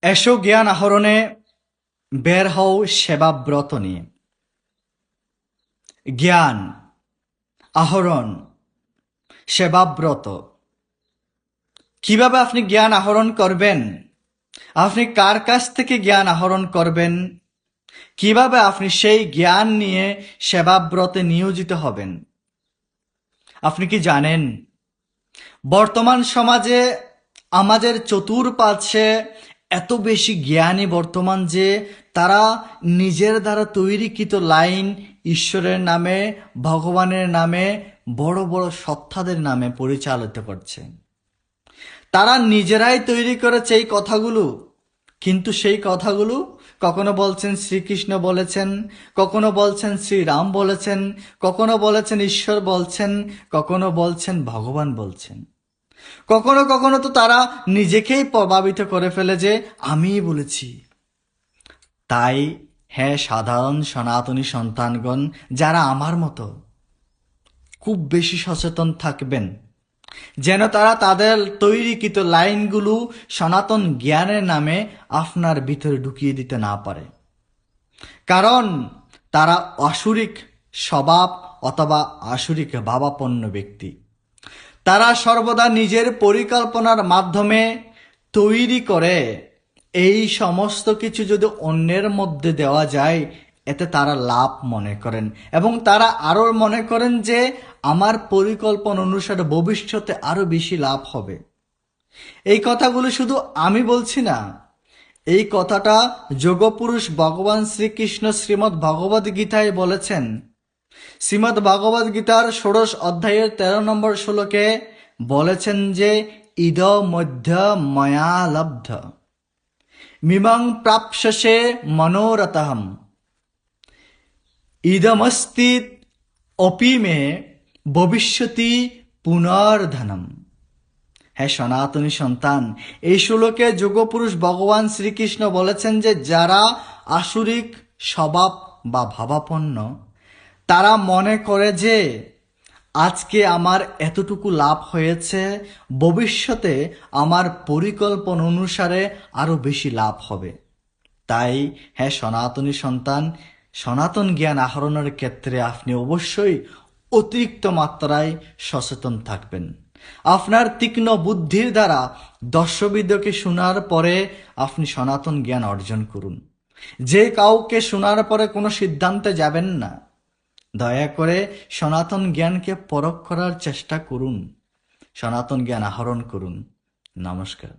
এসো জ্ঞান আহরণে, বের হও সেবাব্রত নিয়ে। জ্ঞান আহরণ, সেবাব্রত। কিভাবে আপনি জ্ঞান আহরণ করবেন? আপনি কার কাছ থেকে জ্ঞান আহরণ করবেন? কিভাবে আপনি সেই জ্ঞান নিয়ে সেবাব্রতে নিয়োজিত হবেন? আপনি কি জানেন বর্তমান সমাজে আমাদের চতুর্পাশে এত বেশি জ্ঞানী বর্তমান যে তারা নিজের দ্বারা তৈরিকৃত লাইন ঈশ্বরের নামে, ভগবানের নামে, বড় বড় সত্তাদের নামে পরিচালিত করছে। তারা নিজেরাই তৈরি করেছে এই কথাগুলো, কিন্তু সেই কথাগুলো কখনো বলছেন শ্রীকৃষ্ণ বলেছেন, কখনো বলছেন শ্রীরাম বলেছেন, কখনো বলেছেন ঈশ্বর বলছেন, কখনো বলছেন ভগবান বলছেন। কখনো কখনো তো তারা নিজেকেই প্রভাবিত করে ফেলে যে আমিই বলেছি। তাই হ্যাঁ, সাধারণ সনাতনী সন্তানগণ যারা আমার মতো, খুব বেশি সচেতন থাকবেন যেন তারা তাদের তৈরিকৃত লাইনগুলো সনাতন জ্ঞানের নামে আপনার ভিতরে ঢুকিয়ে দিতে না পারে। কারণ তারা আসুরিক স্বভাব অথবা আসুরিক ভাবাপন্ন ব্যক্তি। তারা সর্বদা নিজের পরিকল্পনার মাধ্যমে তৈরি করে এই সমস্ত কিছু যদি অন্যের মধ্যে দেওয়া যায়, এতে তারা লাভ মনে করেন এবং তারা আরও মনে করেন যে আমার পরিকল্পনা অনুসারে ভবিষ্যতে আরও বেশি লাভ হবে। এই কথাগুলো শুধু আমি বলছি না, এই কথাটা যোগপুরুষ ভগবান শ্রীকৃষ্ণ শ্রীমদ্ ভগবদ গীতায় বলেছেন। শ্রীমদ্ ভগবদ গীতার ১৬ অধ্যায়ের ১৩ নম্বর শ্লোকে বলেছেন যে ইদ মধ্য ময়া লব্ধ মিমং প্রাপ্স্যসে মনোরথহম ইদমস্তি অপি মে ভবিষ্যতি পুনর্ধনম। হ্যাঁ সনাতনী সন্তান, এই শ্লোকে যোগপুরুষ ভগবান শ্রীকৃষ্ণ বলেছেন যে যারা আসুরিক স্বভাব বা ভাবাপন্ন, তারা মনে করে যে আজকে আমার এতটুকু লাভ হয়েছে, ভবিষ্যতে আমার পরিকল্পনা অনুসারে আরও বেশি লাভ হবে। তাই হ্যাঁ সনাতনী সন্তান, সনাতন জ্ঞান আহরণের ক্ষেত্রে আপনি অবশ্যই অতিরিক্ত মাত্রায় সচেতন থাকবেন। আপনার তীক্ষ্ণ বুদ্ধির দ্বারা দর্শবিদকে শোনার পরে আপনি সনাতন জ্ঞান অর্জন করুন। যে কাউকে শোনার পরে কোনো সিদ্ধান্তে যাবেন না। দয়া করে সনাতন জ্ঞানকে পরখ করার চেষ্টা করুন, সনাতন জ্ঞান আহরণ করুন। নমস্কার।